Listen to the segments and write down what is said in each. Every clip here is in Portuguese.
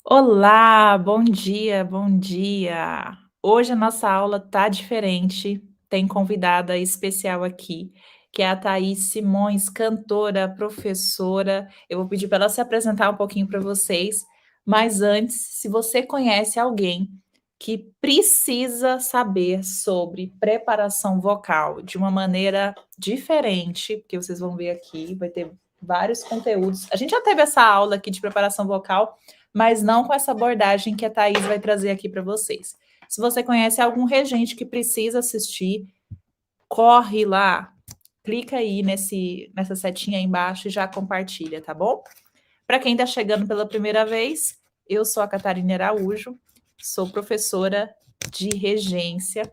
Olá, bom dia, bom dia. Hoje a nossa aula tá diferente, tem convidada especial aqui, que é a Thaís Simões, cantora, professora. Eu vou pedir para ela se apresentar um pouquinho para vocês, mas antes, se você conhece alguém que precisa saber sobre preparação vocal de uma maneira diferente, porque vocês vão ver aqui, vai ter vários conteúdos. A gente já teve essa aula aqui de preparação vocal, mas não com essa abordagem que a Thaís vai trazer aqui para vocês. Se você conhece algum regente que precisa assistir, corre lá, clica aí nessa setinha aí embaixo e já compartilha, tá bom? Para quem está chegando pela primeira vez, eu sou a Catarina Araújo, sou professora de regência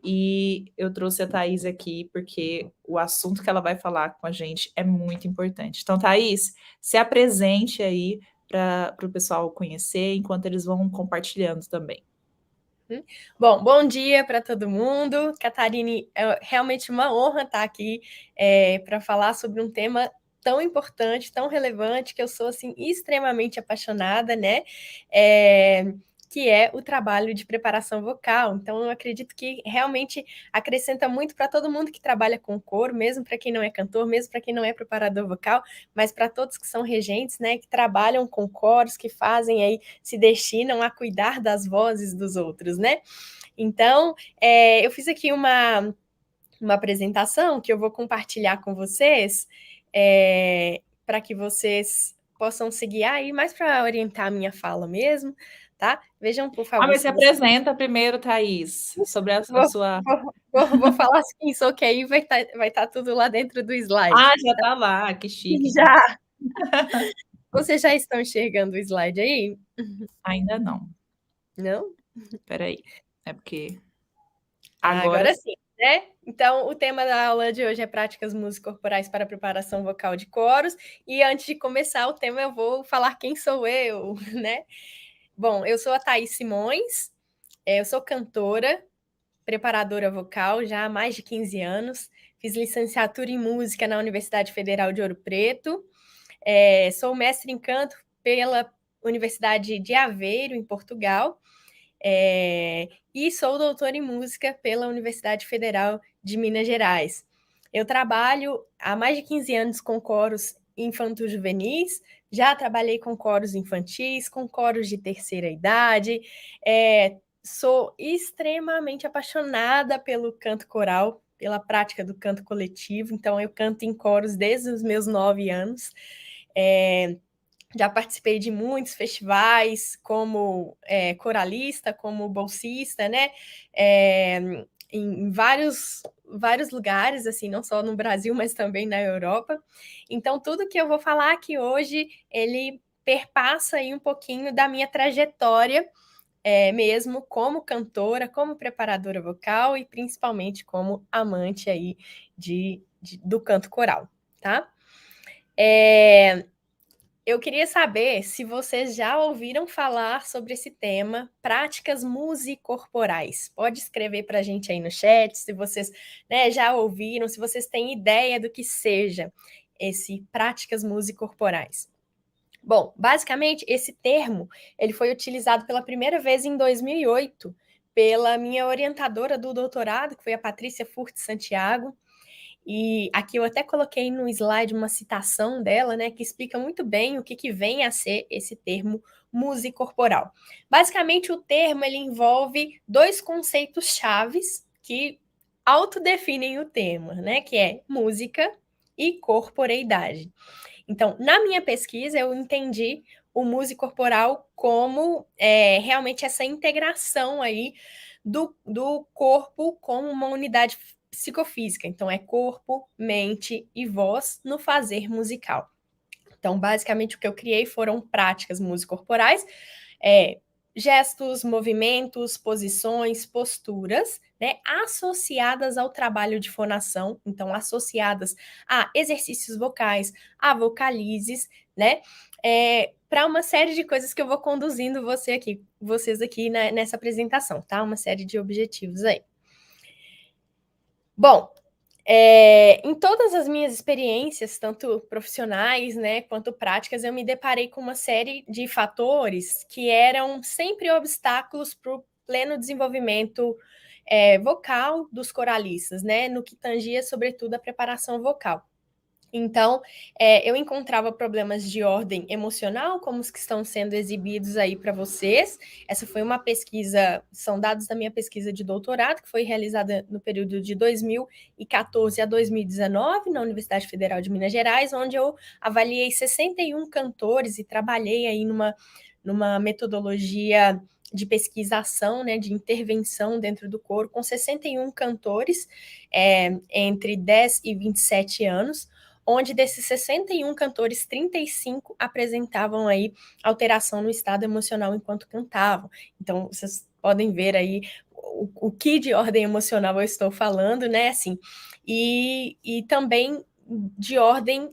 e eu trouxe a Thaís aqui porque o assunto que ela vai falar com a gente é muito importante. Então, Thaís, se apresente aí para o pessoal conhecer, enquanto eles vão compartilhando também. Bom dia para todo mundo. Catarine, é realmente uma honra estar aqui para falar sobre um tema tão importante, tão relevante, que eu sou assim extremamente apaixonada, né? Que é o trabalho de preparação vocal. Então, eu acredito que realmente acrescenta muito para todo mundo que trabalha com coro, mesmo para quem não é cantor, mesmo para quem não é preparador vocal, mas para todos que são regentes, né, que trabalham com coros, que fazem aí, se destinam a cuidar das vozes dos outros, né? Então, eu fiz aqui uma apresentação que eu vou compartilhar com vocês, para que vocês possam seguir aí, mais para orientar a minha fala mesmo, tá? Vejam, por Ah, favor, mas se se vocês. apresenta primeiro, Thaís, sobre a Vou, sua. vou falar quem sou, que aí vai tá tudo lá dentro do slide. Ah, já tá lá, que chique, então. Já! Vocês já estão enxergando o slide aí? Ainda não. Não? Peraí. É porque agora Agora sim, né? Então, o tema da aula de hoje é práticas musicocorporais para preparação vocal de coros. E antes de começar o tema, eu vou falar quem sou eu, né? Bom, eu sou a Thaís Simões, eu sou cantora, preparadora vocal já há mais de 15 anos. Fiz licenciatura em música na Universidade Federal de Ouro Preto. Sou mestre em canto pela Universidade de Aveiro, em Portugal. E sou doutora em música pela Universidade Federal de Minas Gerais. Eu trabalho há mais de 15 anos com coros infanto-juvenis, já trabalhei com coros infantis, com coros de terceira idade, sou extremamente apaixonada pelo canto coral, pela prática do canto coletivo, então eu canto em coros desde os meus 9 anos. Já participei de muitos festivais como coralista, como bolsista, né? Em vários lugares, assim, não só no Brasil, mas também na Europa. Então, tudo que eu vou falar aqui hoje, ele perpassa aí um pouquinho da minha trajetória, mesmo como cantora, como preparadora vocal e principalmente como amante aí do canto coral, tá? Eu queria saber se vocês já ouviram falar sobre esse tema, práticas musicorporais. Pode escrever para a gente aí no chat, se vocês, né, já ouviram, se vocês têm ideia do que seja esse práticas musicorporais. Bom, basicamente, esse termo ele foi utilizado pela primeira vez em 2008 pela minha orientadora do doutorado, que foi a Patrícia Furt Santiago. E aqui eu até coloquei no slide uma citação dela, né, que explica muito bem o que vem a ser esse termo musicorporal. Basicamente, o termo ele envolve dois conceitos chaves que autodefinem o tema, né, que é música e corporeidade. Então, na minha pesquisa, eu entendi o musicorporal como realmente essa integração aí do corpo como uma unidade psicofísica. Então, é corpo, mente e voz no fazer musical. Então, basicamente, o que eu criei foram práticas musicorporais, é, gestos, movimentos, posições, posturas, né, associadas ao trabalho de fonação, então associadas a exercícios vocais, a vocalizes, né, para uma série de coisas que eu vou conduzindo vocês aqui nessa apresentação, tá? Uma série de objetivos aí. Bom, Em todas as minhas experiências, tanto profissionais, né, quanto práticas, eu me deparei com uma série de fatores que eram sempre obstáculos para o pleno desenvolvimento vocal dos coralistas, né, no que tangia, sobretudo, a preparação vocal. Então, eu encontrava problemas de ordem emocional, como os que estão sendo exibidos aí para vocês. Essa foi uma pesquisa, são dados da minha pesquisa de doutorado, que foi realizada no período de 2014 a 2019, na Universidade Federal de Minas Gerais, onde eu avaliei 61 cantores e trabalhei aí numa metodologia de pesquisação, né, de intervenção dentro do coro, com 61 cantores entre 10 e 27 anos, onde desses 61 cantores, 35 apresentavam aí alteração no estado emocional enquanto cantavam. Então, vocês podem ver aí o que de ordem emocional eu estou falando, né? Assim, e também de ordem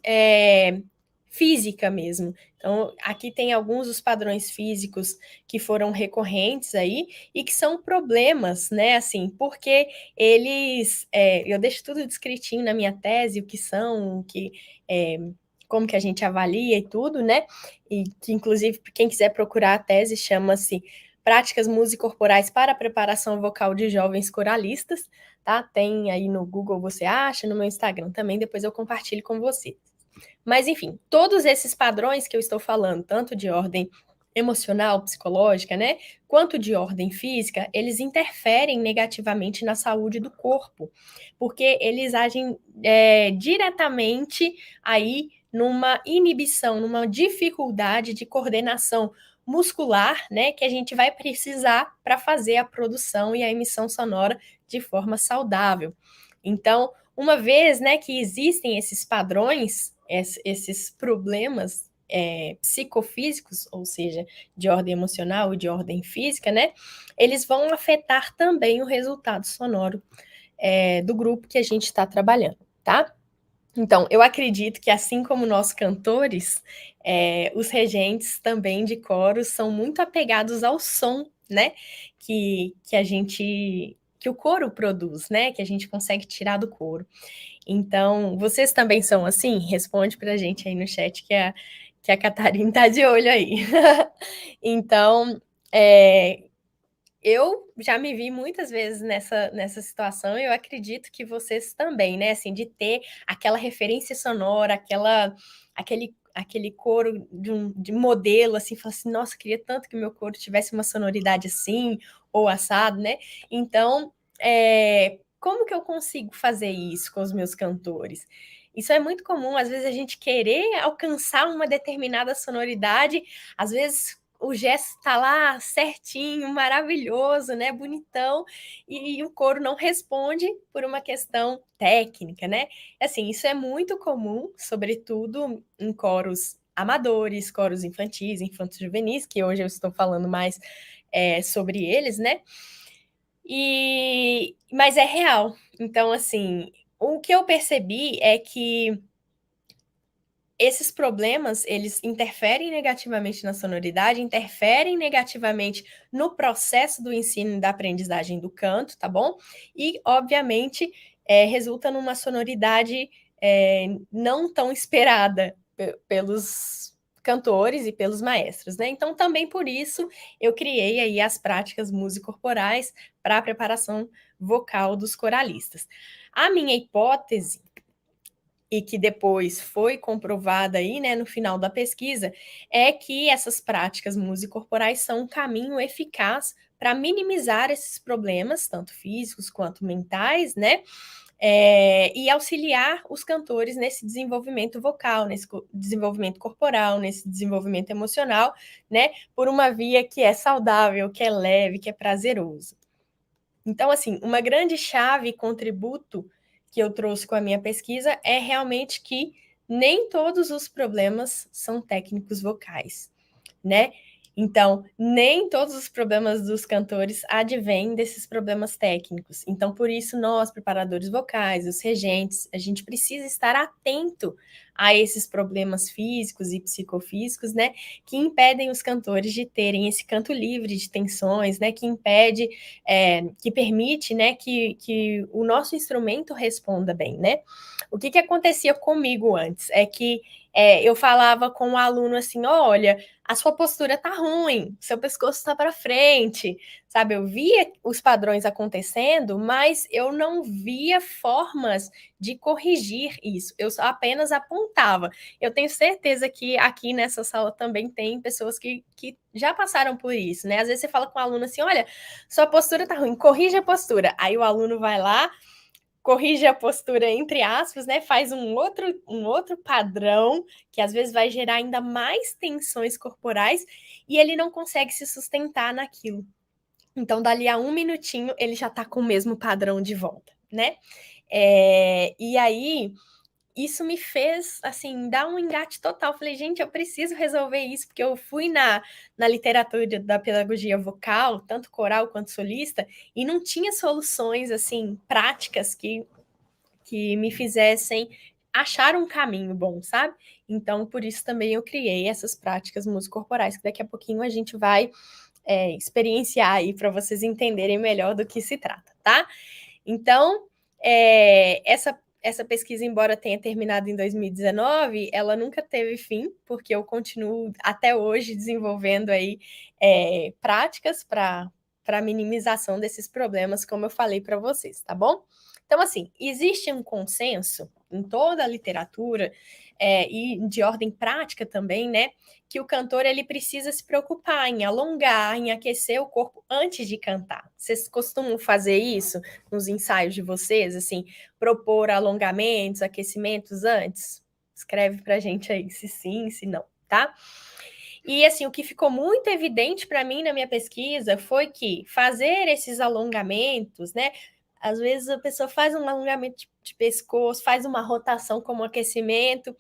física mesmo. Então, aqui tem alguns dos padrões físicos que foram recorrentes aí e que são problemas, né? Assim, porque eles, eu deixo tudo descritinho na minha tese, o que são, como que a gente avalia e tudo, né? E que, inclusive, quem quiser procurar a tese, chama-se Práticas Musicorporais para a Preparação Vocal de Jovens Coralistas, tá? Tem aí no Google, você acha, no meu Instagram também, depois eu compartilho com você. Mas, enfim, todos esses padrões que eu estou falando, tanto de ordem emocional, psicológica, né, quanto de ordem física, eles interferem negativamente na saúde do corpo, porque eles agem diretamente aí numa inibição, numa dificuldade de coordenação muscular, né, que a gente vai precisar para fazer a produção e a emissão sonora de forma saudável. Então, uma vez, né, que existem esses padrões, esses problemas psicofísicos, ou seja, de ordem emocional e de ordem física, né, eles vão afetar também o resultado sonoro do grupo que a gente está trabalhando, tá? Então, eu acredito que, assim como nós cantores, os regentes também de coros são muito apegados ao som, né, que a gente, que o coro produz, né, que a gente consegue tirar do coro. Então, vocês também são assim? Responde pra gente aí no chat que a Catarina tá de olho aí. Então, eu já me vi muitas vezes nessa situação e eu acredito que vocês também, né? Assim, de ter aquela referência sonora, aquele coro de modelo, assim, falar assim, nossa, queria tanto que o meu coro tivesse uma sonoridade assim, ou assado, né? Então, como que eu consigo fazer isso com os meus cantores? Isso é muito comum, às vezes a gente querer alcançar uma determinada sonoridade, às vezes o gesto está lá certinho, maravilhoso, né, bonitão, e o coro não responde por uma questão técnica, né? Assim, isso é muito comum, sobretudo em coros amadores, coros infantis, infantos juvenis, que hoje eu estou falando mais sobre eles, né? Mas é real. Então, assim, o que eu percebi é que esses problemas, eles interferem negativamente na sonoridade, interferem negativamente no processo do ensino e da aprendizagem do canto, tá bom? E, obviamente, resulta numa sonoridade não tão esperada pelos cantores e pelos maestros, né? Então, também por isso, eu criei aí as práticas musicorporais para a preparação vocal dos coralistas. A minha hipótese e que depois foi comprovada aí, né, no final da pesquisa, é que essas práticas musicorporais são um caminho eficaz para minimizar esses problemas, tanto físicos quanto mentais, né? E auxiliar os cantores nesse desenvolvimento vocal, nesse desenvolvimento corporal, nesse desenvolvimento emocional, né? Por uma via que é saudável, que é leve, que é prazeroso. Então, assim, uma grande chave e contributo que eu trouxe com a minha pesquisa é realmente que nem todos os problemas são técnicos vocais, né? Então, nem todos os problemas dos cantores advêm desses problemas técnicos. Então, por isso, nós, preparadores vocais, os regentes, a gente precisa estar atento a esses problemas físicos e psicofísicos, né, que impedem os cantores de terem esse canto livre de tensões, né, que impede, que permite, né, que o nosso instrumento responda bem, né. O que acontecia comigo antes é que eu falava com o aluno assim, olha, a sua postura tá ruim, seu pescoço tá para frente, sabe? Eu via os padrões acontecendo, mas eu não via formas de corrigir isso. Eu só apenas apontava. Eu tenho certeza que aqui nessa sala também tem pessoas que já passaram por isso, né? Às vezes você fala com o aluno assim, olha, sua postura tá ruim, corrija a postura. Aí o aluno vai lá, corrige a postura entre aspas, né? Faz um outro padrão que às vezes vai gerar ainda mais tensões corporais e ele não consegue se sustentar naquilo. Então, dali a um minutinho, ele já tá com o mesmo padrão de volta, né? E aí, isso me fez, assim, dar um engate total. Falei, gente, eu preciso resolver isso, porque eu fui na literatura da pedagogia vocal, tanto coral quanto solista, e não tinha soluções, assim, práticas que me fizessem achar um caminho bom, sabe? Então, por isso também eu criei essas práticas musicocorporais, que daqui a pouquinho a gente vai experienciar aí para vocês entenderem melhor do que se trata, tá? Então, essa pesquisa, embora tenha terminado em 2019, ela nunca teve fim, porque eu continuo até hoje desenvolvendo aí práticas para minimização desses problemas, como eu falei para vocês, tá bom? Então, assim, existe um consenso em toda a literatura e de ordem prática também, né? Que o cantor ele precisa se preocupar em alongar, em aquecer o corpo antes de cantar. Vocês costumam fazer isso nos ensaios de vocês, assim, propor alongamentos, aquecimentos antes? Escreve pra gente aí se sim, se não, tá? E assim, o que ficou muito evidente para mim na minha pesquisa foi que fazer esses alongamentos, né? Às vezes a pessoa faz um alongamento de pescoço, faz uma rotação como aquecimento,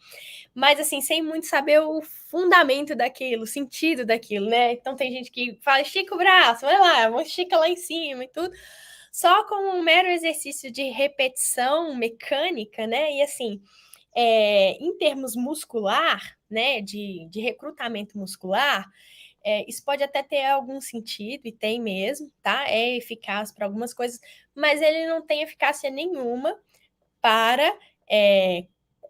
mas assim, sem muito saber o fundamento daquilo, o sentido daquilo, né? Então tem gente que fala, estica o braço, vai lá, estica lá em cima e tudo, só como um mero exercício de repetição mecânica, né? E assim, em termos muscular, né, de recrutamento muscular, isso pode até ter algum sentido, e tem mesmo, tá? É eficaz para algumas coisas, mas ele não tem eficácia nenhuma para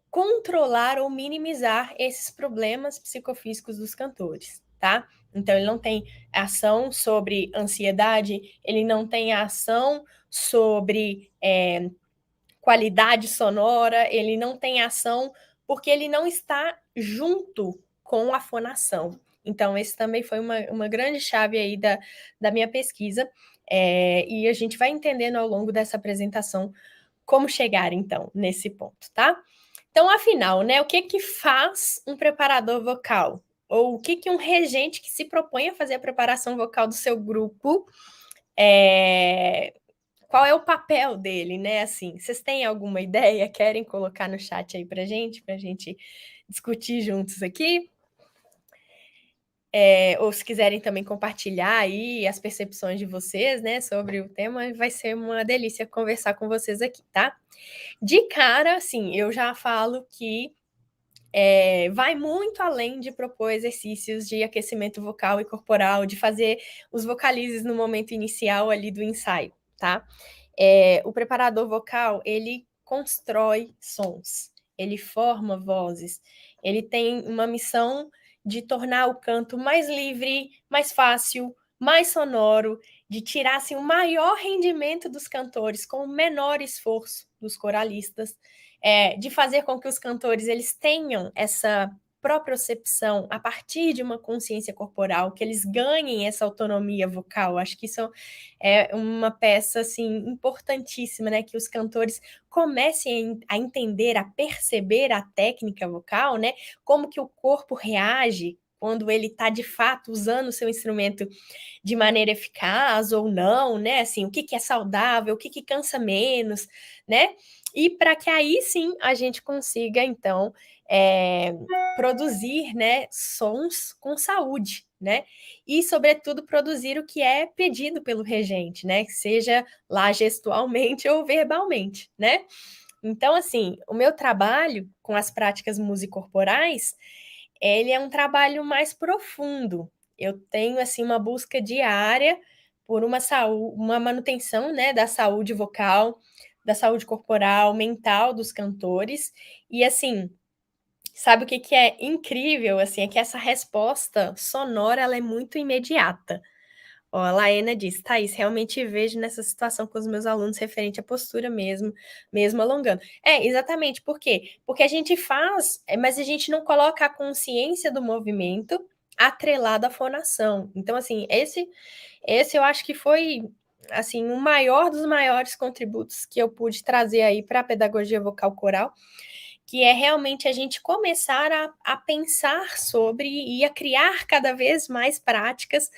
controlar ou minimizar esses problemas psicofísicos dos cantores, tá? Então, ele não tem ação sobre ansiedade, ele não tem ação sobre qualidade sonora, ele não tem ação porque ele não está junto com a fonação. Então, esse também foi uma grande chave aí da minha pesquisa, e a gente vai entendendo ao longo dessa apresentação como chegar, então, nesse ponto, tá? Então, afinal, né, o que faz um preparador vocal? Ou o que um regente que se propõe a fazer a preparação vocal do seu grupo, qual é o papel dele, né? Assim, vocês têm alguma ideia? Querem colocar no chat aí pra gente discutir juntos aqui? Ou se quiserem também compartilhar aí as percepções de vocês, né, sobre o tema, vai ser uma delícia conversar com vocês aqui, tá? De cara, assim, eu já falo que vai muito além de propor exercícios de aquecimento vocal e corporal, de fazer os vocalizes no momento inicial ali do ensaio, tá? O preparador vocal, ele constrói sons, ele forma vozes, ele tem uma missão de tornar o canto mais livre, mais fácil, mais sonoro, de tirar assim, o maior rendimento dos cantores com o menor esforço dos coralistas, de fazer com que os cantores eles tenham essa propriocepção a partir de uma consciência corporal, que eles ganhem essa autonomia vocal. Acho que isso é uma peça assim importantíssima, né? Que os cantores comecem a entender, a perceber a técnica vocal, né? Como que o corpo reage quando ele está de fato usando o seu instrumento de maneira eficaz ou não, né? Assim, o que é saudável, o que cansa menos, né? E para que aí sim a gente consiga, então, produzir, né, sons com saúde, né? E, sobretudo, produzir o que é pedido pelo regente, né? Seja lá gestualmente ou verbalmente, né? Então, assim, o meu trabalho com as práticas musicorporais, ele é um trabalho mais profundo. Eu tenho, assim, uma busca diária por uma manutenção, né, da saúde vocal, da saúde corporal, mental dos cantores. E, assim, sabe o que que é incrível, assim, é que essa resposta sonora, ela é muito imediata. Ó, a Laena diz, Thaís, realmente vejo nessa situação com os meus alunos referente à postura mesmo, mesmo alongando. É, exatamente, por quê? Porque a gente faz, mas a gente não coloca a consciência do movimento atrelado à fonação. Então, assim, esse eu acho que foi, assim, o maior dos maiores contributos que eu pude trazer aí para a pedagogia vocal coral, que é realmente a gente começar a pensar sobre e a criar cada vez mais práticas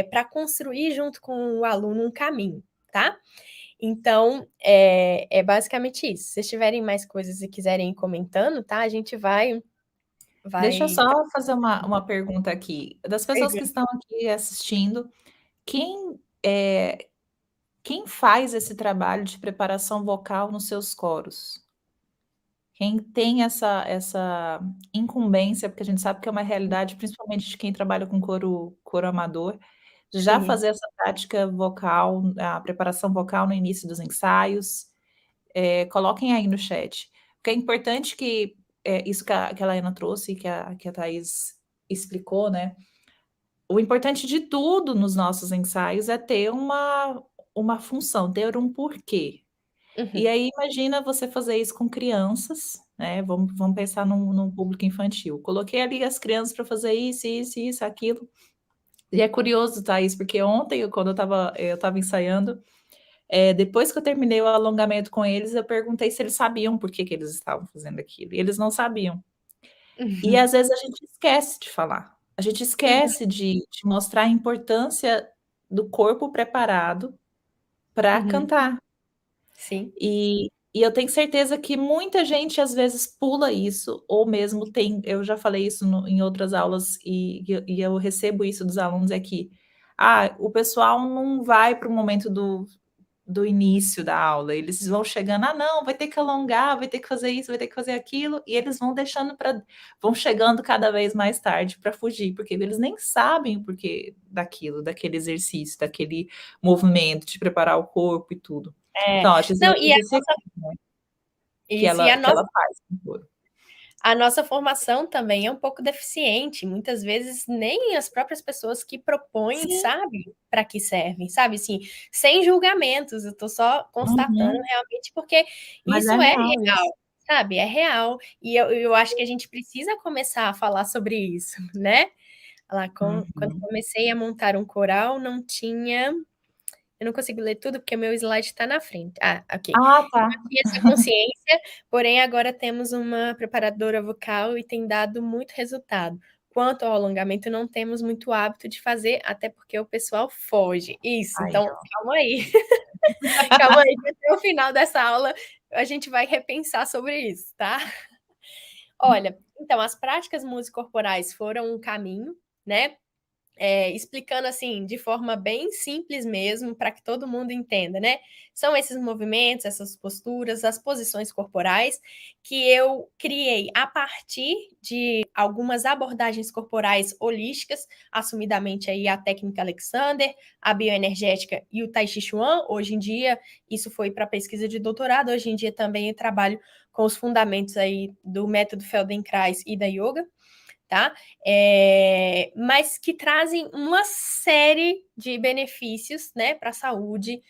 para construir junto com o aluno um caminho, tá? Então, é basicamente isso. Se vocês tiverem mais coisas e quiserem ir comentando, tá? A gente vai... Deixa eu vai... só fazer uma pergunta aqui. Das pessoas que estão aqui assistindo, quem, quem faz esse trabalho de preparação vocal nos seus coros? Quem tem essa incumbência, porque a gente sabe que é uma realidade, principalmente de quem trabalha com coro amador, já Sim. fazer essa prática vocal, a preparação vocal no início dos ensaios, coloquem aí no chat. Porque é importante que, isso que a Laena trouxe, que a Thaís explicou, né, o importante de tudo nos nossos ensaios é ter uma função, ter um porquê. E Uhum. aí imagina você fazer isso com crianças, né, vamos pensar num público infantil. Coloquei ali as crianças para fazer isso, aquilo. E é curioso, Thaís, porque ontem, quando eu estava ensaiando, depois que eu terminei o alongamento com eles, eu perguntei se eles sabiam por que que eles estavam fazendo aquilo, e eles não sabiam. E Uhum. às vezes a gente esquece de falar, a gente Uhum. esquece de mostrar a importância do corpo preparado para Uhum. cantar. Sim. E eu tenho certeza que muita gente às vezes pula isso, ou mesmo tem, eu já falei isso em outras aulas e eu recebo isso dos alunos, é que o pessoal não vai para o momento do início da aula, eles vão chegando, não, vai ter que alongar, vai ter que fazer isso, vai ter que fazer aquilo, e eles vão deixando vão chegando cada vez mais tarde para fugir, porque eles nem sabem o porquê daquilo, daquele exercício, daquele movimento, de preparar o corpo e tudo. É. Então, acho Não, e a esse nossa, aqui, né, que isso, e ela que ela faz com couro. a nossa formação também é um pouco deficiente. Muitas vezes nem as próprias pessoas que propõem Sim, sabem para que servem, sabe? Assim, sem julgamentos, eu estou só constatando uhum, realmente porque mas é isso é real isso. real, sabe? É real. E eu acho que a gente precisa começar a falar sobre isso, né? Lá, quando Uhum. comecei a montar um coral, não tinha. Eu não consigo ler tudo porque meu slide está na frente. Ah, ok. Tá. E essa consciência, porém agora temos uma preparadora vocal e tem dado muito resultado. Quanto ao alongamento, não temos muito hábito de fazer, até porque o pessoal foge. Isso, Aí, então ó. calma aí. Calma aí, que até o final dessa aula a gente vai repensar sobre isso, tá? Olha, então as práticas musicorporais foram um caminho, né? Explicando assim, de forma bem simples mesmo, para que todo mundo entenda, né? São esses movimentos, essas posturas, as posições corporais que eu criei a partir de algumas abordagens corporais holísticas, assumidamente aí a técnica Alexander, a bioenergética e o Tai Chi Chuan. Hoje em dia, isso foi para pesquisa de doutorado, hoje em dia também eu trabalho com os fundamentos aí do método Feldenkrais e da yoga, tá? Mas que trazem uma série de benefícios, né, para a saúde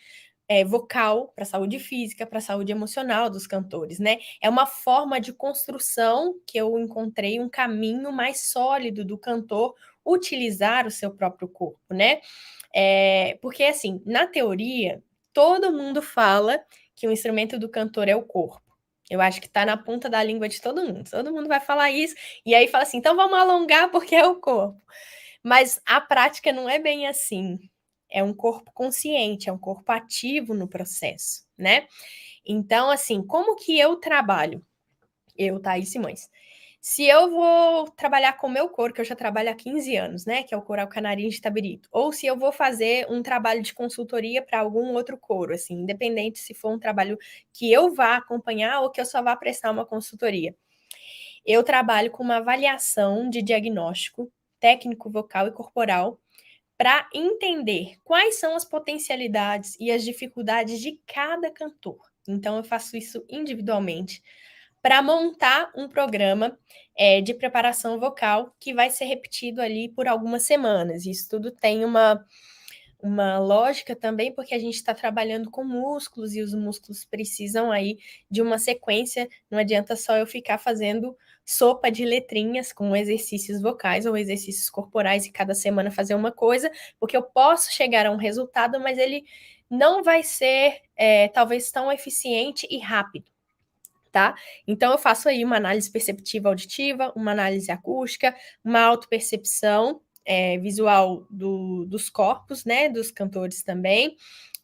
vocal, para a saúde física, para a saúde emocional dos cantores, né? É uma forma de construção que eu encontrei um caminho mais sólido do cantor utilizar o seu próprio corpo, né? Porque assim, na teoria, todo mundo fala que o instrumento do cantor é o corpo. Eu acho que está na ponta da língua de todo mundo. Todo mundo vai falar isso, e aí fala assim: então vamos alongar porque é o corpo. Mas a prática não é bem assim. É um corpo consciente, é um corpo ativo no processo, né? Então, assim, como que eu trabalho? Eu, Thaís Simões. Se eu vou trabalhar com o meu coro, que eu já trabalho há 15 anos, né, que é o coral canarinho de Itabirito, ou se eu vou fazer um trabalho de consultoria para algum outro coro, assim, independente se for um trabalho que eu vá acompanhar ou que eu só vá prestar uma consultoria. Eu trabalho com uma avaliação de diagnóstico técnico, vocal e corporal para entender quais são as potencialidades e as dificuldades de cada cantor. Então, eu faço isso individualmente para montar um programa de preparação vocal que vai ser repetido ali por algumas semanas. Isso tudo tem uma lógica também, porque a gente está trabalhando com músculos e os músculos precisam aí de uma sequência. Não adianta só eu ficar fazendo sopa de letrinhas com exercícios vocais ou exercícios corporais e cada semana fazer uma coisa, porque eu posso chegar a um resultado, mas ele não vai ser talvez tão eficiente e rápido. Tá? Então, eu faço aí uma análise perceptiva auditiva, uma análise acústica, uma autopercepção visual dos corpos, né, dos cantores também,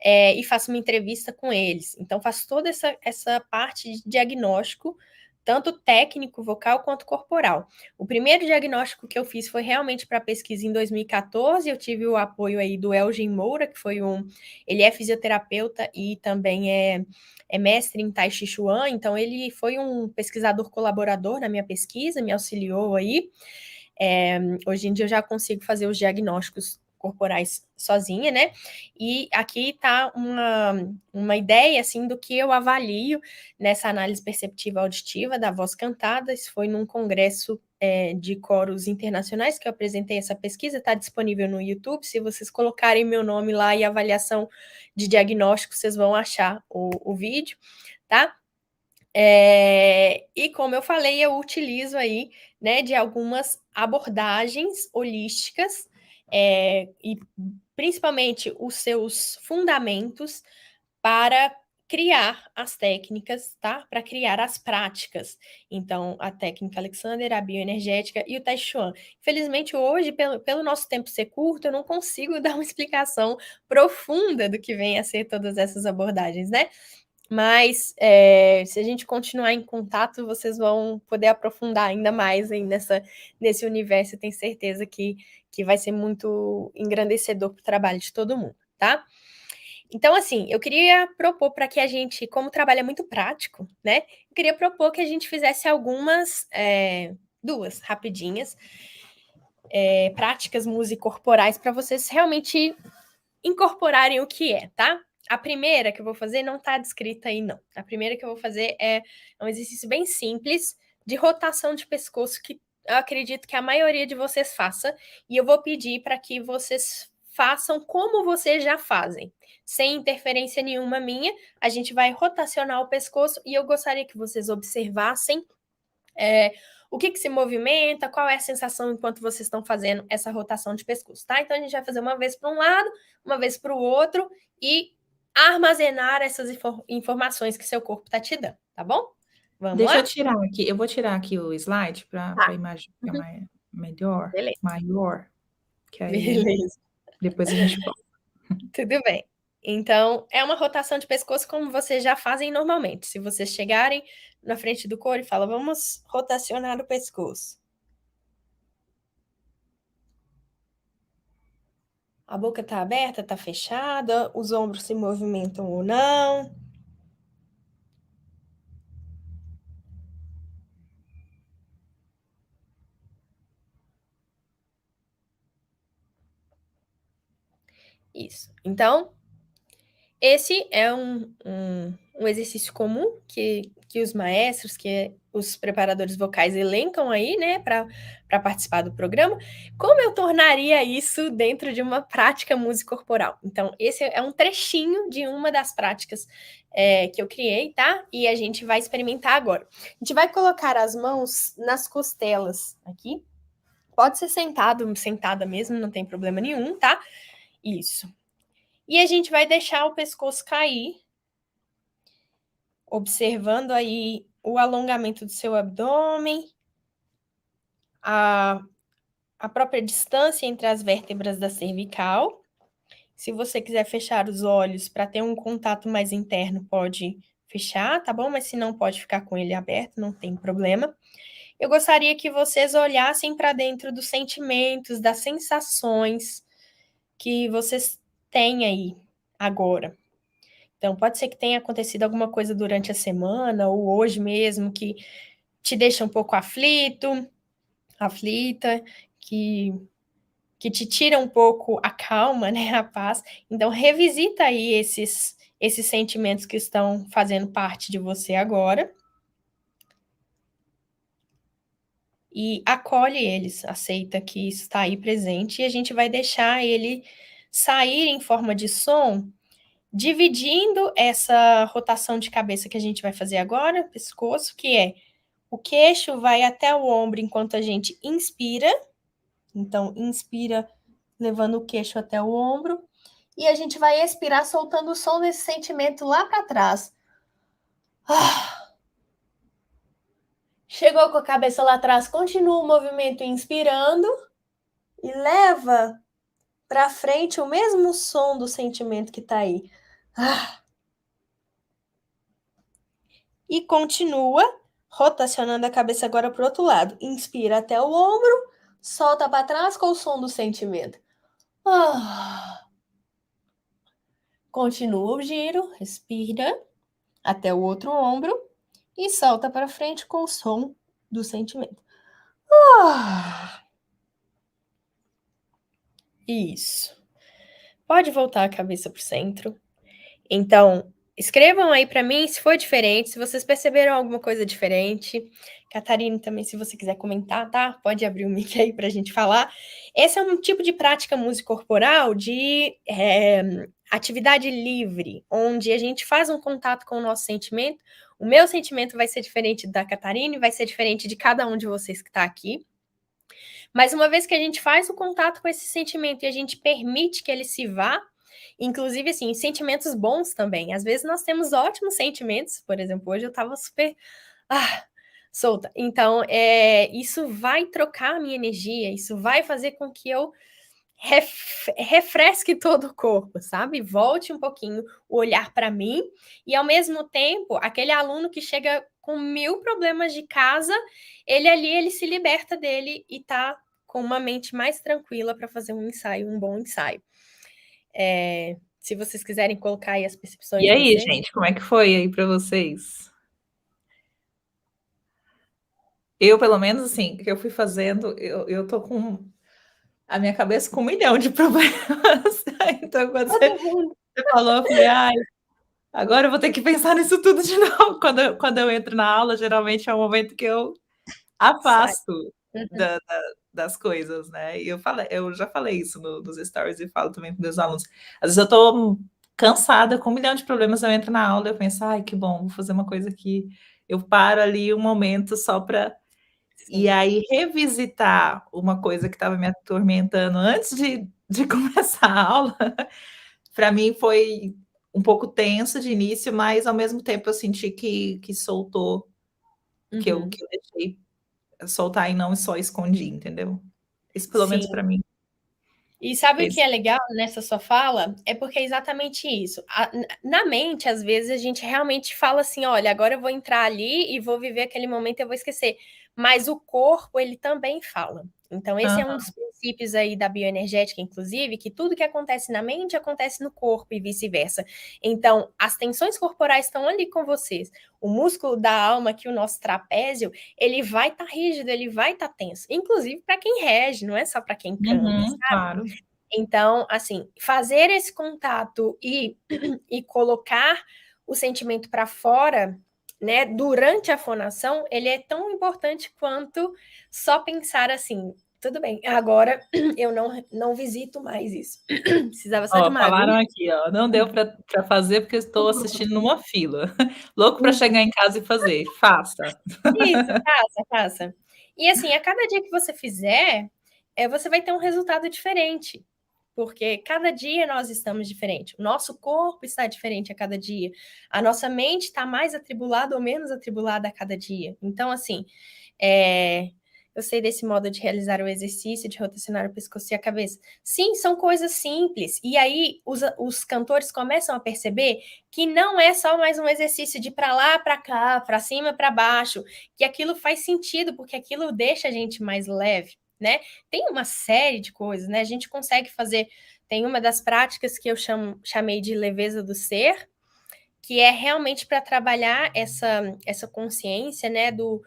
e faço uma entrevista com eles. Então, faço toda essa parte de diagnóstico, tanto técnico, vocal, quanto corporal. O primeiro diagnóstico que eu fiz foi realmente para pesquisa em 2014, eu tive o apoio aí do Elgin Moura, que foi ele é fisioterapeuta e também é mestre em Tai Chi Chuan, então ele foi um pesquisador colaborador na minha pesquisa, me auxiliou aí. Hoje em dia eu já consigo fazer os diagnósticos corporais sozinha, né? E aqui está uma ideia, assim, do que eu avalio nessa análise perceptiva auditiva da voz cantada. Isso foi num congresso de coros internacionais que eu apresentei essa pesquisa, está disponível no YouTube. Se vocês colocarem meu nome lá e avaliação de diagnóstico, vocês vão achar o vídeo, tá? E como eu falei, eu utilizo aí, né, de algumas abordagens holísticas e principalmente os seus fundamentos para criar as técnicas, tá? Para criar as práticas. Então, a técnica Alexander, a bioenergética e o Tai Chuan. Infelizmente, hoje, pelo nosso tempo ser curto, eu não consigo dar uma explicação profunda do que vem a ser todas essas abordagens, né? Mas se a gente continuar em contato, vocês vão poder aprofundar ainda mais aí nesse universo. Eu tenho certeza que vai ser muito engrandecedor para o trabalho de todo mundo, tá? Então, assim, eu queria propor para que a gente, como o trabalho é muito prático, né? Eu queria propor que a gente fizesse algumas, duas rapidinhas, práticas musicorporais para vocês realmente incorporarem o que é, tá? A primeira que eu vou fazer não está descrita aí, não. A primeira que eu vou fazer é um exercício bem simples de rotação de pescoço que eu acredito que a maioria de vocês faça. E eu vou pedir para que vocês façam como vocês já fazem, sem interferência nenhuma minha. A gente vai rotacionar o pescoço e eu gostaria que vocês observassem o que se movimenta, qual é a sensação enquanto vocês estão fazendo essa rotação de pescoço, tá? Então, a gente vai fazer uma vez para um lado, uma vez para o outro e armazenar essas informações que seu corpo está te dando, tá bom? Vamos Deixa eu lá? tirar aqui, eu vou tirar aqui o slide para Tá. a imagem ficar Uhum. melhor, Beleza. maior, que aí Beleza. depois a gente volta. Tudo bem. Então, é uma rotação de pescoço como vocês já fazem normalmente. Se vocês chegarem na frente do coro e falam, vamos rotacionar o pescoço. A boca está aberta, está fechada, os ombros se movimentam ou não. Isso. Então, esse é um exercício comum que os maestros, que os preparadores vocais elencam aí, né, para participar do programa. Como eu tornaria isso dentro de uma prática musicorporal? Então, esse é um trechinho de uma das práticas que eu criei, tá? E a gente vai experimentar agora. A gente vai colocar as mãos nas costelas aqui. Pode ser sentado, sentada mesmo, não tem problema nenhum, tá? Isso. E a gente vai deixar o pescoço cair, observando aí o alongamento do seu abdômen, a própria distância entre as vértebras da cervical. Se você quiser fechar os olhos para ter um contato mais interno, pode fechar, tá bom? Mas se não, pode ficar com ele aberto, não tem problema. eu gostaria que vocês olhassem para dentro dos sentimentos, das sensações que vocês têm aí agora. Então, pode ser que tenha acontecido alguma coisa durante a semana ou hoje mesmo que te deixa um pouco aflito, aflita, que te tira um pouco a calma, né, a paz. Então, revisita aí esses sentimentos que estão fazendo parte de você agora e acolhe eles, aceita que isso está aí presente e a gente vai deixar ele sair em forma de som, dividindo essa rotação de cabeça que a gente vai fazer agora, pescoço, que é o queixo vai até o ombro enquanto a gente inspira. Então, inspira levando o queixo até o ombro. E a gente vai expirar soltando o som desse sentimento lá para trás. Chegou com a cabeça lá atrás, continua o movimento inspirando e leva para frente o mesmo som do sentimento que está aí. E continua rotacionando a cabeça agora para o outro lado. Inspira até o ombro, solta para trás com o som do sentimento. Continua o giro, respira até o outro ombro e solta para frente com o som do sentimento. Isso. Pode voltar a cabeça para o centro. Então, escrevam aí para mim se foi diferente, se vocês perceberam alguma coisa diferente. Catarina, também, se você quiser comentar, tá? Pode abrir o mic aí para a gente falar. Esse é um tipo de prática musicorporal de atividade livre, onde a gente faz um contato com o nosso sentimento. O meu sentimento vai ser diferente da Catarina e vai ser diferente de cada um de vocês que está aqui. Mas uma vez que a gente faz o contato com esse sentimento e a gente permite que ele se vá, inclusive, assim, sentimentos bons também. Às vezes nós temos ótimos sentimentos, por exemplo, hoje eu estava super solta. Então, isso vai trocar a minha energia, isso vai fazer com que eu refresque todo o corpo, sabe? Volte um pouquinho o olhar para mim e, ao mesmo tempo, aquele aluno que chega com 1000 problemas de casa, ele se liberta dele e tá com uma mente mais tranquila para fazer um ensaio, um bom ensaio. Se vocês quiserem colocar aí as percepções E de aí, vocês. gente, como é que foi aí para vocês? Eu, pelo menos, assim, que eu fui fazendo, eu tô com a minha cabeça com 1 milhão de problemas. Então, quando você falou, eu falei, ai, agora eu vou ter que pensar nisso tudo de novo. Quando eu entro na aula, geralmente é o momento que eu Sai. afasto Uhum. das coisas, né? E eu já falei isso nos stories e falo também para meus alunos. Às vezes eu tô cansada, com 1 milhão de problemas, eu entro na aula e eu penso, ai, que bom, vou fazer uma coisa que eu paro ali um momento só para. E Sim, aí, revisitar uma coisa que estava me atormentando antes de começar a aula, para mim foi um pouco tenso de início, mas ao mesmo tempo eu senti que soltou, uhum. que eu deixei soltar e não só escondi, entendeu? Isso pelo menos Sim. para mim E sabe o que fez. é legal nessa sua fala? É porque é exatamente isso. Na mente, às vezes, a gente realmente fala assim: olha, agora eu vou entrar ali e vou viver aquele momento e eu vou esquecer. Mas o corpo, ele também fala. Então, esse é um Aham. dos princípios aí da bioenergética, inclusive, que tudo que acontece na mente acontece no corpo e vice-versa. Então, as tensões corporais estão ali com vocês. O músculo da alma, que é o nosso trapézio, ele vai estar rígido, ele vai estar tenso. Inclusive para quem rege, não é só para quem canta. Uhum, claro. Então, assim, fazer esse contato e colocar o sentimento para fora, né, durante a fonação, ele é tão importante quanto só pensar assim, tudo bem, agora eu não visito mais isso. Precisava só de Ó, uma água. falaram aqui, ó, não deu para fazer porque eu estou assistindo numa fila. Louco para chegar em casa e fazer. Faça. Isso, faça, faça. E assim, a cada dia que você fizer, você vai ter um resultado diferente. Porque cada dia nós estamos diferentes. O nosso corpo está diferente a cada dia. A nossa mente está mais atribulada ou menos atribulada a cada dia. Então, assim, é, eu sei desse modo de realizar o exercício, de rotacionar o pescoço e a cabeça. Sim, são coisas simples. E aí os cantores começam a perceber que não é só mais um exercício de para lá, para cá, para cima, para baixo, que aquilo faz sentido, porque aquilo deixa a gente mais leve, né? Tem uma série de coisas, né? A gente consegue fazer. Tem uma das práticas que eu chamei de leveza do ser, que é realmente para trabalhar essa consciência, né, do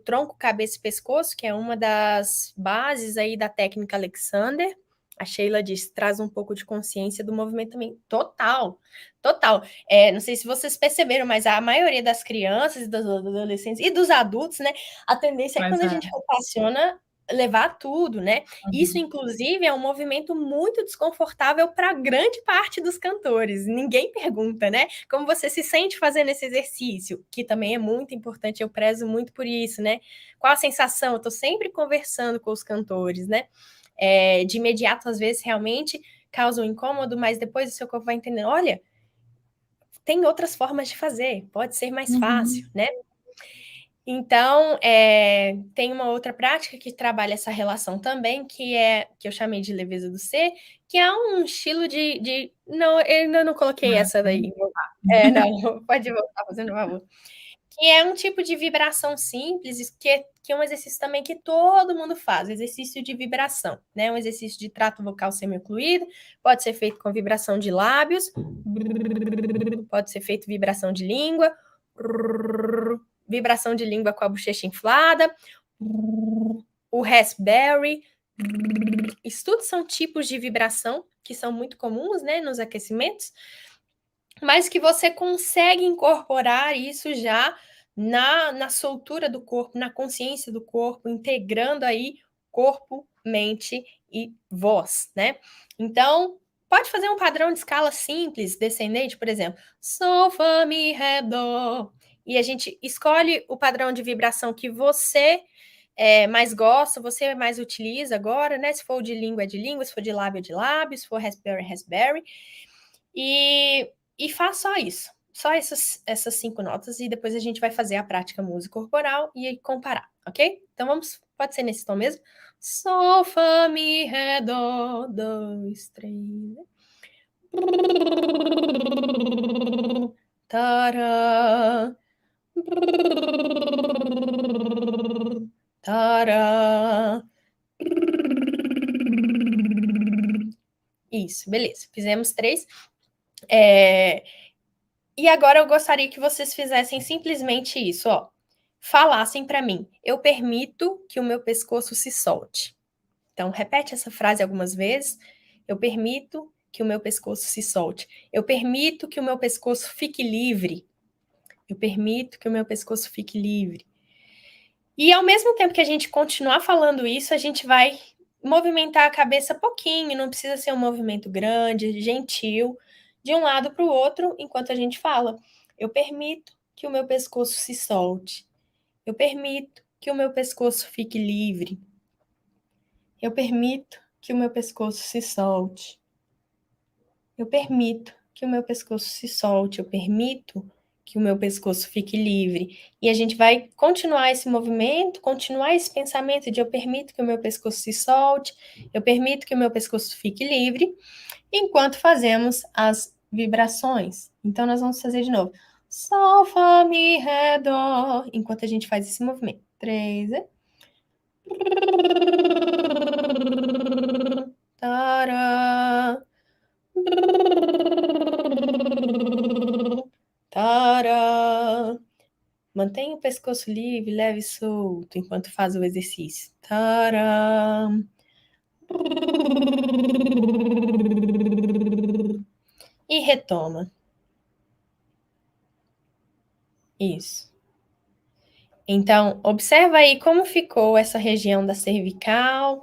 tronco, cabeça e pescoço, que é uma das bases aí da técnica Alexander. A Sheila diz, traz um pouco de consciência do movimento também. Total, total. Não sei se vocês perceberam, mas a maioria das crianças, dos adolescentes e dos adultos, né, a tendência é quando a gente rotaciona, levar tudo, né? Isso, inclusive, é um movimento muito desconfortável para grande parte dos cantores. Ninguém pergunta, né? Como você se sente fazendo esse exercício? Que também é muito importante, eu prezo muito por isso, né? Qual a sensação? Eu estou sempre conversando com os cantores, né? De imediato, às vezes, realmente causa um incômodo, mas depois o seu corpo vai entendendo, olha, tem outras formas de fazer, pode ser mais fácil, né? Então, tem uma outra prática que trabalha essa relação também, que eu chamei de leveza do ser, que é um estilo de... Não, eu ainda não coloquei essa daí. Não, pode voltar fazendo um favor. Que é um tipo de vibração simples, que é um exercício também que todo mundo faz, exercício de vibração, né? Um exercício de trato vocal semi-ocluído, pode ser feito com vibração de lábios, pode ser feito vibração de língua, vibração de língua com a bochecha inflada, o raspberry. Isso tudo são tipos de vibração que são muito comuns, né, nos aquecimentos, mas que você consegue incorporar isso já na soltura do corpo, na consciência do corpo, integrando aí corpo, mente e voz, né? Então, pode fazer um padrão de escala simples, descendente, por exemplo, sol, fá, mi, ré, dó. E a gente escolhe o padrão de vibração que você mais gosta, você mais utiliza agora, né? Se for de língua, é de língua, se for de lábio, é de lábio, se for raspberry, raspberry. E faz só isso, só essas 5 notas, e depois a gente vai fazer a prática música corporal e comparar, ok? Então pode ser nesse tom mesmo. Sol, fá, mi, ré, dó, 2, 3. Tará. Tará. Isso, beleza. Fizemos 3. E agora eu gostaria que vocês fizessem simplesmente isso, ó. Falassem para mim, eu permito que o meu pescoço se solte. Então, repete essa frase algumas vezes. Eu permito que o meu pescoço se solte. Eu permito que o meu pescoço fique livre. Eu permito que o meu pescoço fique livre. E ao mesmo tempo que a gente continuar falando isso, a gente vai movimentar a cabeça pouquinho, não precisa ser um movimento grande, gentil, de um lado para o outro, enquanto a gente fala. Eu permito que o meu pescoço se solte. Eu permito que o meu pescoço fique livre. Eu permito que o meu pescoço se solte. Eu permito que o meu pescoço se solte. Eu permito que o meu pescoço fique livre. E a gente vai continuar esse movimento, continuar esse pensamento de eu permito que o meu pescoço se solte, eu permito que o meu pescoço fique livre, enquanto fazemos as vibrações. Então, nós vamos fazer de novo. Sol, fá, mi, ré, dó. Enquanto a gente faz esse movimento. 3. Tará. Tará. Mantenha o pescoço livre, leve e solto enquanto faz o exercício. Tará. E retoma. Isso. Então, observa aí como ficou essa região da cervical,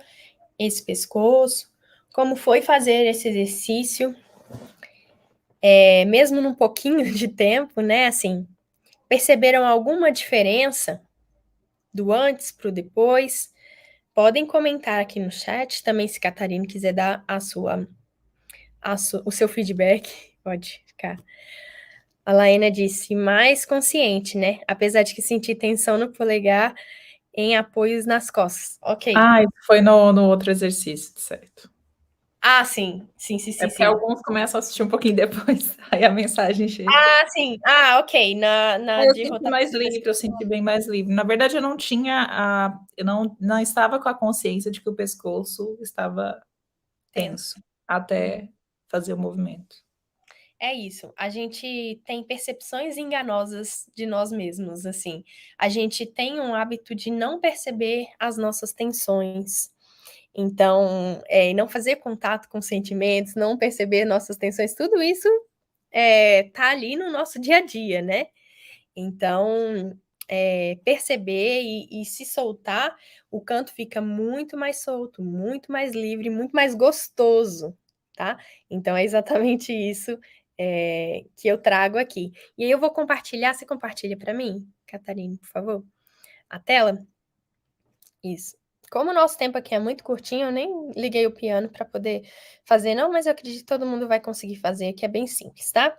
esse pescoço, como foi fazer esse exercício, mesmo num pouquinho de tempo, né? Assim, perceberam alguma diferença do antes para o depois? Podem comentar aqui no chat também, se Catarina quiser dar o seu feedback, pode ficar. A Laena disse, mais consciente, né? Apesar de que senti tensão no polegar, em apoios nas costas. Ok. Ah, isso foi no outro exercício, certo. Ah, sim. Sim, sim, É sim, porque sim. alguns começam a assistir um pouquinho depois, aí a mensagem chega. Ah, sim. Ah, ok. Na Eu de senti mais rotação livre, eu senti bem mais livre. Na verdade, eu não tinha eu não estava com a consciência de que o pescoço estava tenso. tenso até fazer o movimento. É isso. A gente tem percepções enganosas de nós mesmos, assim. A gente tem um hábito de não perceber as nossas tensões. Então, não fazer contato com sentimentos, não perceber nossas tensões, tudo isso tá ali no nosso dia a dia, né? Então, perceber e se soltar, o canto fica muito mais solto, muito mais livre, muito mais gostoso, tá? Então, é exatamente isso que eu trago aqui. E aí eu vou compartilhar, você compartilha para mim, Catarina, por favor? A tela? Isso. Como o nosso tempo aqui é muito curtinho, eu nem liguei o piano para poder fazer, não, mas eu acredito que todo mundo vai conseguir fazer, que é bem simples, tá?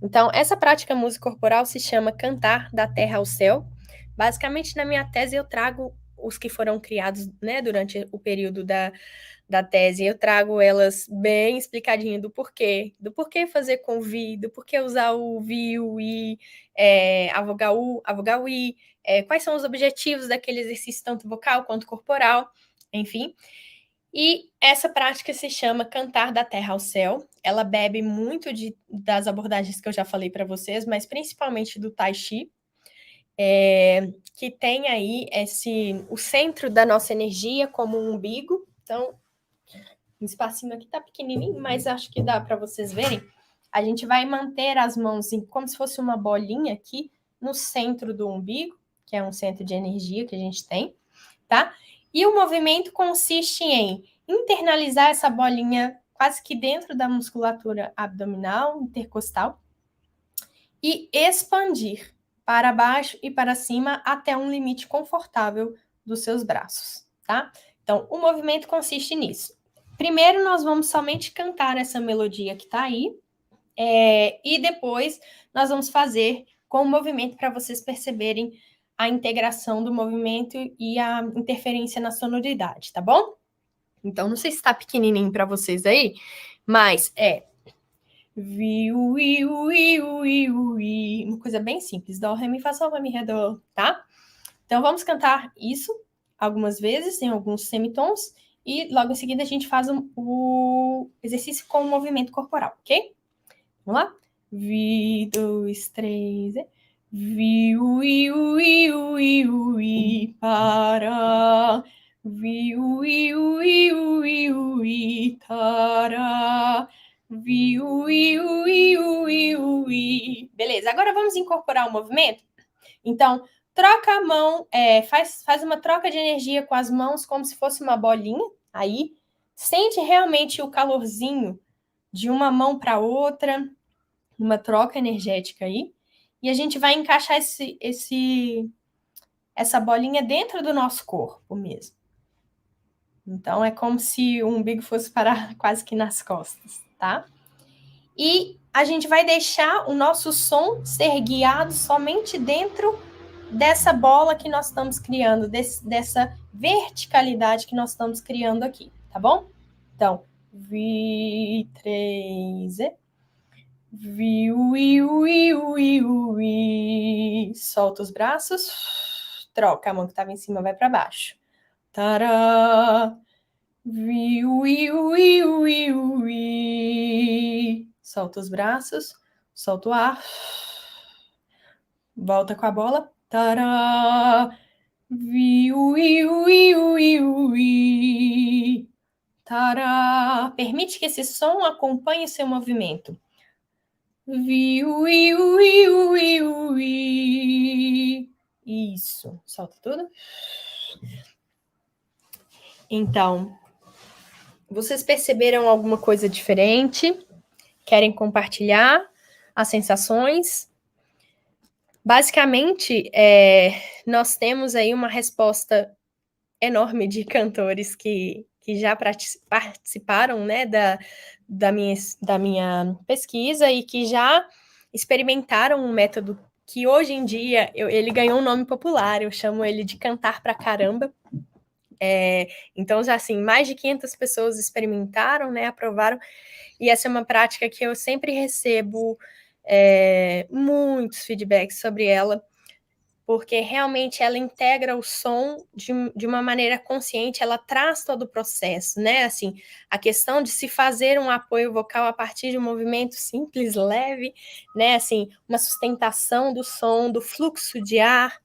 Então, essa prática música corporal se chama Cantar da Terra ao Céu. Basicamente, na minha tese, eu trago os que foram criados, né, durante o período da tese, eu trago elas bem explicadinho do porquê fazer com vi, do porquê usar o vi, o i, a vogal i, quais são os objetivos daquele exercício, tanto vocal quanto corporal, enfim. E essa prática se chama Cantar da Terra ao Céu. Ela bebe muito das abordagens que eu já falei para vocês, mas principalmente do Tai Chi, que tem aí o centro da nossa energia como um umbigo. Então, o espacinho aqui tá pequenininho, mas acho que dá para vocês verem. A gente vai manter as mãos como se fosse uma bolinha aqui no centro do umbigo, que é um centro de energia que a gente tem, tá? E o movimento consiste em internalizar essa bolinha quase que dentro da musculatura abdominal, intercostal, e expandir para baixo e para cima até um limite confortável dos seus braços, tá? Então, o movimento consiste nisso. Primeiro, nós vamos somente cantar essa melodia que está aí, e depois nós vamos fazer com o movimento para vocês perceberem a integração do movimento e a interferência na sonoridade, tá bom? Então, não sei se está pequenininho para vocês aí, mas viu, iu, iu, iu, iu. Uma coisa bem simples. Dó, ré, mi, fá, sol, lá, mi, ré, dó, tá? Então, vamos cantar isso algumas vezes, em alguns semitons, e logo em seguida a gente faz o exercício com o movimento corporal, ok? Vamos lá? Vi, dois, três, viu, iu, iu, iu, i, para. Viu, iu, iu, iu, i, tará. Viu, iu, iu, iu, i. Beleza, agora vamos incorporar o movimento? Então, troca a mão, faz uma troca de energia com as mãos como se fosse uma bolinha. Aí, sente realmente o calorzinho de uma mão para outra, uma troca energética aí. E a gente vai encaixar essa bolinha dentro do nosso corpo mesmo. Então, é como se o umbigo fosse parar quase que nas costas, tá? E a gente vai deixar o nosso som ser guiado somente dentro dessa bola que nós estamos criando, dessa verticalidade que nós estamos criando aqui, tá bom? Então, vi, três, viu, iu, iu, iu, i. Solta os braços, troca, a mão que estava em cima vai para baixo. Tará, viu, iu, iu, iu, i. Solta os braços, solta o ar. Volta com a bola. Tará, viu, iu, iu, iu, i. Tará. Permite que esse som acompanhe seu movimento. Viu, iu, iu, iu, i. Isso. Solta tudo. Então, vocês perceberam alguma coisa diferente? Querem compartilhar as sensações? Basicamente, nós temos aí uma resposta enorme de cantores que já participaram, né, da minha pesquisa e que já experimentaram um método que hoje em dia ele ganhou um nome popular, eu chamo ele de cantar pra caramba. Então, já assim, mais de 500 pessoas experimentaram, né, aprovaram, e essa é uma prática que eu sempre recebo muitos feedbacks sobre ela, porque realmente ela integra o som de uma maneira consciente, ela traz todo o processo, né? Assim, a questão de se fazer um apoio vocal a partir de um movimento simples, leve, né? Assim, uma sustentação do som, do fluxo de ar,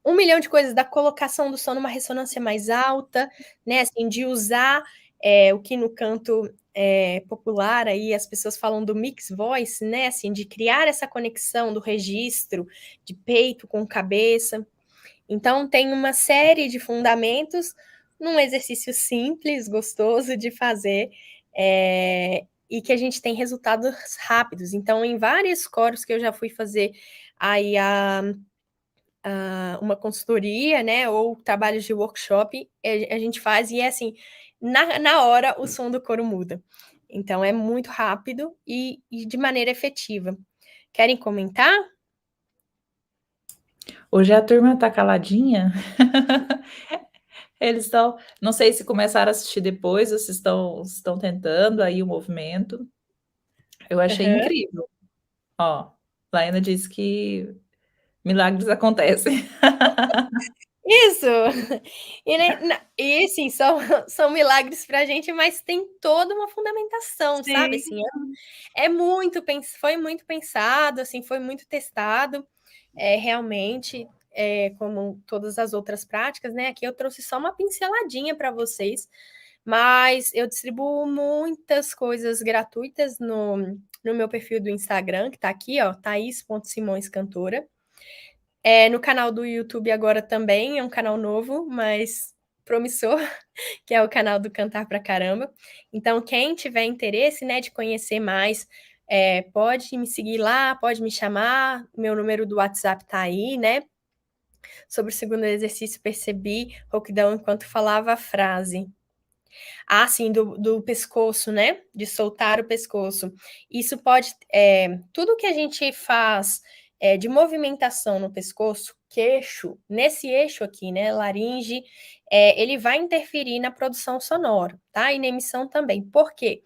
1 milhão de coisas, da colocação do som numa ressonância mais alta, né? Assim, de usar o que no canto popular aí as pessoas falam do mix voice, né? Assim, de criar essa conexão do registro de peito com cabeça. Então, tem uma série de fundamentos num exercício simples, gostoso de fazer, e que a gente tem resultados rápidos. Então, em vários coros que eu já fui fazer aí uma consultoria, né, ou trabalhos de workshop, a gente faz e é assim, na hora o som do coro muda. Então, é muito rápido e de maneira efetiva. Querem comentar? Hoje a turma tá caladinha. Eles estão, não sei se começaram a assistir depois ou se estão tentando aí o movimento. Eu achei Uhum. incrível. Ó, Laiana disse que milagres acontecem. Isso! E assim, são milagres pra gente, mas tem toda uma fundamentação, sabe? Sim. Assim, foi muito pensado, assim, foi muito testado, realmente, como todas as outras práticas, né? Aqui eu trouxe só uma pinceladinha para vocês, mas eu distribuo muitas coisas gratuitas no meu perfil do Instagram, que tá aqui, ó, Thaís.simõescantora. No canal do YouTube agora também, é um canal novo, mas promissor, que é o canal do Cantar Pra Caramba. Então, quem tiver interesse, né, de conhecer mais, pode me seguir lá, pode me chamar, meu número do WhatsApp tá aí, né? Sobre o segundo exercício, percebi rouquidão enquanto falava a frase. Ah, sim, do pescoço, né? De soltar o pescoço. Isso pode. Tudo que a gente faz de movimentação no pescoço, queixo, nesse eixo aqui, né? Laringe, ele vai interferir na produção sonora, tá? E na emissão também. Por quê?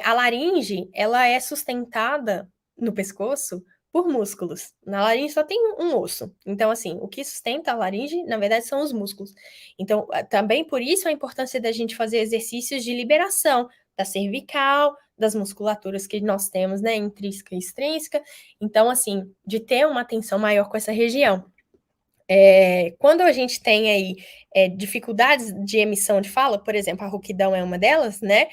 A laringe, ela é sustentada no pescoço por músculos. Na laringe só tem um osso. Então, assim, o que sustenta a laringe, na verdade, são os músculos. Então, também por isso a importância da gente fazer exercícios de liberação da cervical, das musculaturas que nós temos, né, intrínseca e extrínseca. Então, assim, de ter uma atenção maior com essa região. Quando a gente tem aí dificuldades de emissão de fala, por exemplo, a rouquidão é uma delas, né?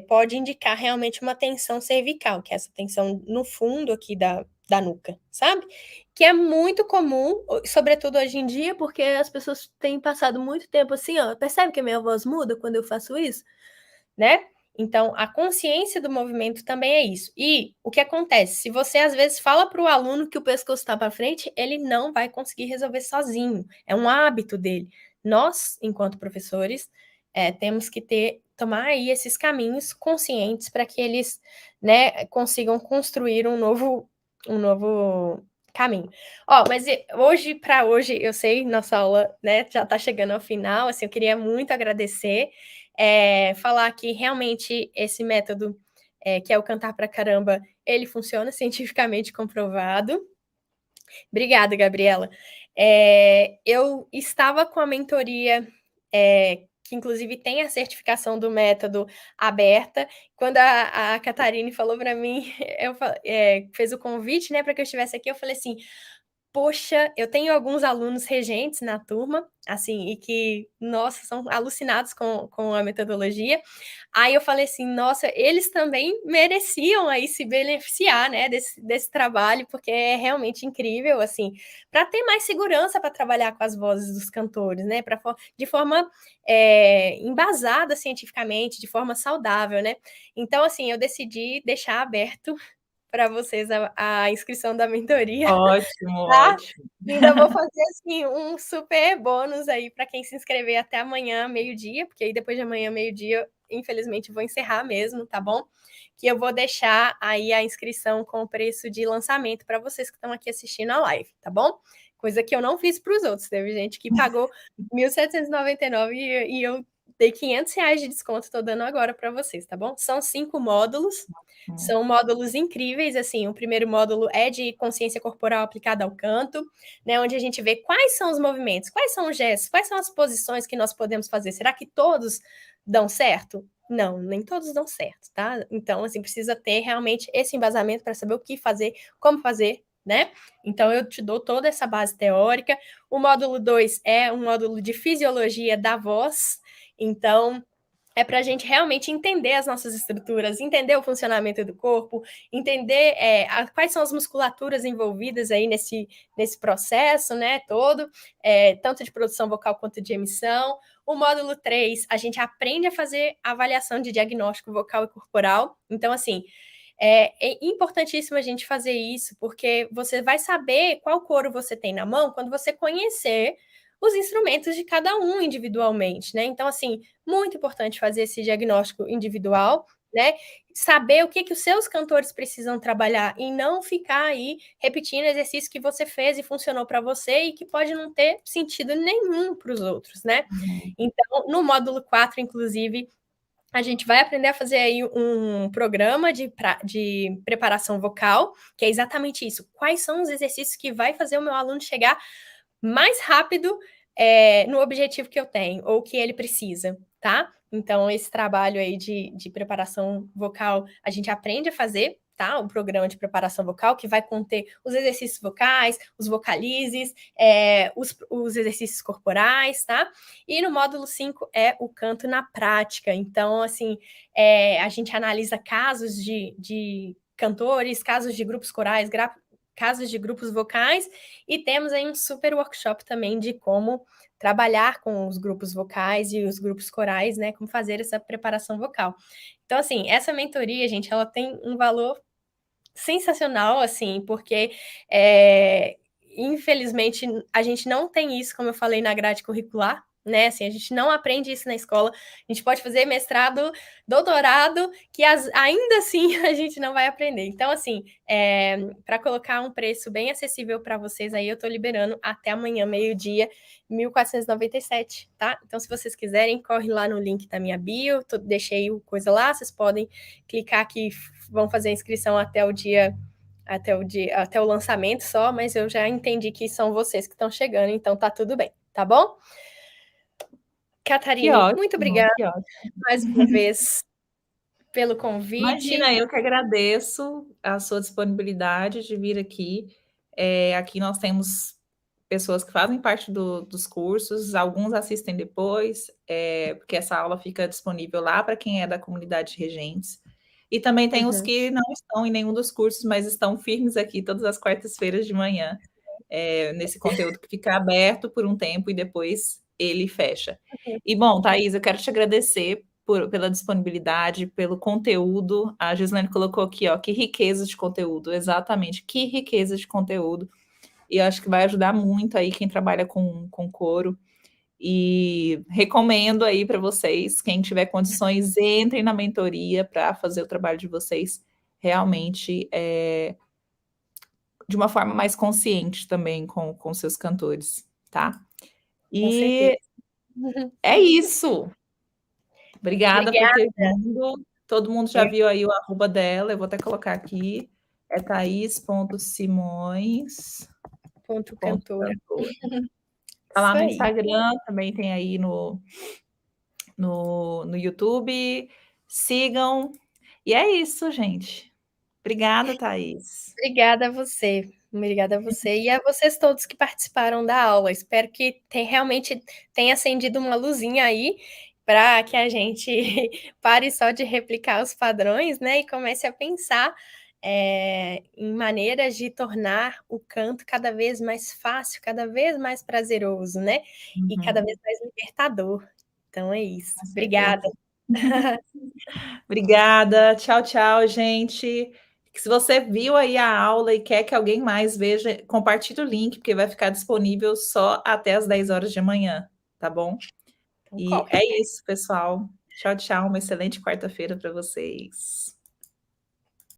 Pode indicar realmente uma tensão cervical, que é essa tensão no fundo aqui da nuca, sabe? Que é muito comum, sobretudo hoje em dia, porque as pessoas têm passado muito tempo assim, ó. Percebe que a minha voz muda quando eu faço isso, né? Então, a consciência do movimento também é isso. E o que acontece? Se você às vezes fala para o aluno que o pescoço está para frente, ele não vai conseguir resolver sozinho. É um hábito dele. Nós, enquanto professores, temos que tomar aí esses caminhos conscientes para que eles, né, consigam construir um novo caminho. Mas hoje, eu sei, nossa aula, né, já está chegando ao final, assim, eu queria muito agradecer, falar que realmente esse método, que é o Cantar pra Caramba, ele funciona cientificamente comprovado. Obrigada, Gabriela. Eu estava com a mentoria, que inclusive tem a certificação do método aberta. Quando a Catarine falou para mim, fez o convite, né, para que eu estivesse aqui, eu falei assim: poxa, eu tenho alguns alunos regentes na turma, assim, e que, nossa, são alucinados com a metodologia. Aí eu falei assim, nossa, eles também mereciam aí se beneficiar, né, desse trabalho, porque é realmente incrível, assim, para ter mais segurança para trabalhar com as vozes dos cantores, né, de forma embasada cientificamente, de forma saudável, né. Então, assim, eu decidi deixar aberto para vocês a inscrição da mentoria. Ótimo, Tá? ótimo. Ainda vou fazer, assim, um super bônus aí para quem se inscrever até amanhã, meio-dia, porque aí depois de amanhã, meio-dia, infelizmente, vou encerrar mesmo, tá bom? Que eu vou deixar aí a inscrição com o preço de lançamento para vocês que estão aqui assistindo a live, tá bom? Coisa que eu não fiz para os outros. Teve gente que pagou 1.799 e eu dei R$ 500 de desconto, estou dando agora para vocês, tá bom? São 5 módulos, são módulos incríveis, assim, o primeiro módulo é de consciência corporal aplicada ao canto, né, onde a gente vê quais são os movimentos, quais são os gestos, quais são as posições que nós podemos fazer. Será que todos dão certo? Não, nem todos dão certo, tá? Então, assim, precisa ter realmente esse embasamento para saber o que fazer, como fazer, né? Então, eu te dou toda essa base teórica. O módulo 2 é um módulo de fisiologia da voz, então é para a gente realmente entender as nossas estruturas, entender o funcionamento do corpo, entender quais são as musculaturas envolvidas aí nesse processo, né, todo, tanto de produção vocal quanto de emissão. O módulo 3, a gente aprende a fazer avaliação de diagnóstico vocal e corporal. Então, assim, é importantíssimo a gente fazer isso, porque você vai saber qual couro você tem na mão quando você conhecer os instrumentos de cada um individualmente, né? Então, assim, muito importante fazer esse diagnóstico individual, né? Saber o que os seus cantores precisam trabalhar e não ficar aí repetindo exercícios que você fez e funcionou para você e que pode não ter sentido nenhum para os outros, né? Então, no módulo 4, inclusive, a gente vai aprender a fazer aí um programa de preparação vocal, que é exatamente isso. Quais são os exercícios que vai fazer o meu aluno chegar mais rápido no objetivo que eu tenho, ou que ele precisa, tá? Então, esse trabalho aí de preparação vocal, a gente aprende a fazer, tá? O programa de preparação vocal, que vai conter os exercícios vocais, os vocalizes, os exercícios corporais, tá? E no módulo 5 é o canto na prática. Então, assim, a gente analisa casos de cantores, casos de grupos corais, casos de grupos vocais, e temos aí um super workshop também de como trabalhar com os grupos vocais e os grupos corais, né, como fazer essa preparação vocal. Então, assim, essa mentoria, gente, ela tem um valor sensacional, assim, porque infelizmente a gente não tem isso, como eu falei, na grade curricular, né? Assim, a gente não aprende isso na escola. A gente pode fazer mestrado, doutorado, que ainda assim a gente não vai aprender. Então, assim, para colocar um preço bem acessível para vocês aí, eu estou liberando até amanhã, meio-dia, 1.497, tá? Então, se vocês quiserem, corre lá no link da minha bio, deixei o coisa lá, vocês podem clicar aqui, vão fazer a inscrição até o lançamento só, mas eu já entendi que são vocês que estão chegando, então tá tudo bem, tá bom? Catarine, muito obrigada mais uma vez pelo convite. Imagina, eu que agradeço a sua disponibilidade de vir aqui. Aqui nós temos pessoas que fazem parte dos cursos, alguns assistem depois, porque essa aula fica disponível lá para quem é da comunidade de regentes. E também tem os que não estão em nenhum dos cursos, mas estão firmes aqui todas as quartas-feiras de manhã, nesse conteúdo que fica aberto por um tempo e depois ele fecha. E, bom, Thaís, eu quero te agradecer pela disponibilidade, pelo conteúdo. A Gislaine colocou aqui, ó, que riqueza de conteúdo, exatamente, que riqueza de conteúdo. E eu acho que vai ajudar muito aí quem trabalha com coro. E recomendo aí para vocês, quem tiver condições, entrem na mentoria para fazer o trabalho de vocês realmente de uma forma mais consciente também com seus cantores, tá? E é isso. Obrigada por ter vindo. Todo mundo já viu aí o arroba dela, eu vou até colocar aqui. É Thaís.simões.cantora. Tá lá no Instagram, também tem aí no YouTube. Sigam. E é isso, gente. Obrigada, Thaís. Obrigada a você. Obrigada a você e a vocês todos que participaram da aula. Espero que realmente tenha acendido uma luzinha aí para que a gente pare só de replicar os padrões, né? E comece a pensar em maneiras de tornar o canto cada vez mais fácil, cada vez mais prazeroso, né? E cada vez mais libertador. Então é isso. Obrigada. Obrigada. Tchau, tchau, gente. Se você viu aí a aula e quer que alguém mais veja, compartilhe o link, porque vai ficar disponível só até as 10 horas de manhã, tá bom? E é isso, pessoal. Tchau, tchau, uma excelente quarta-feira para vocês.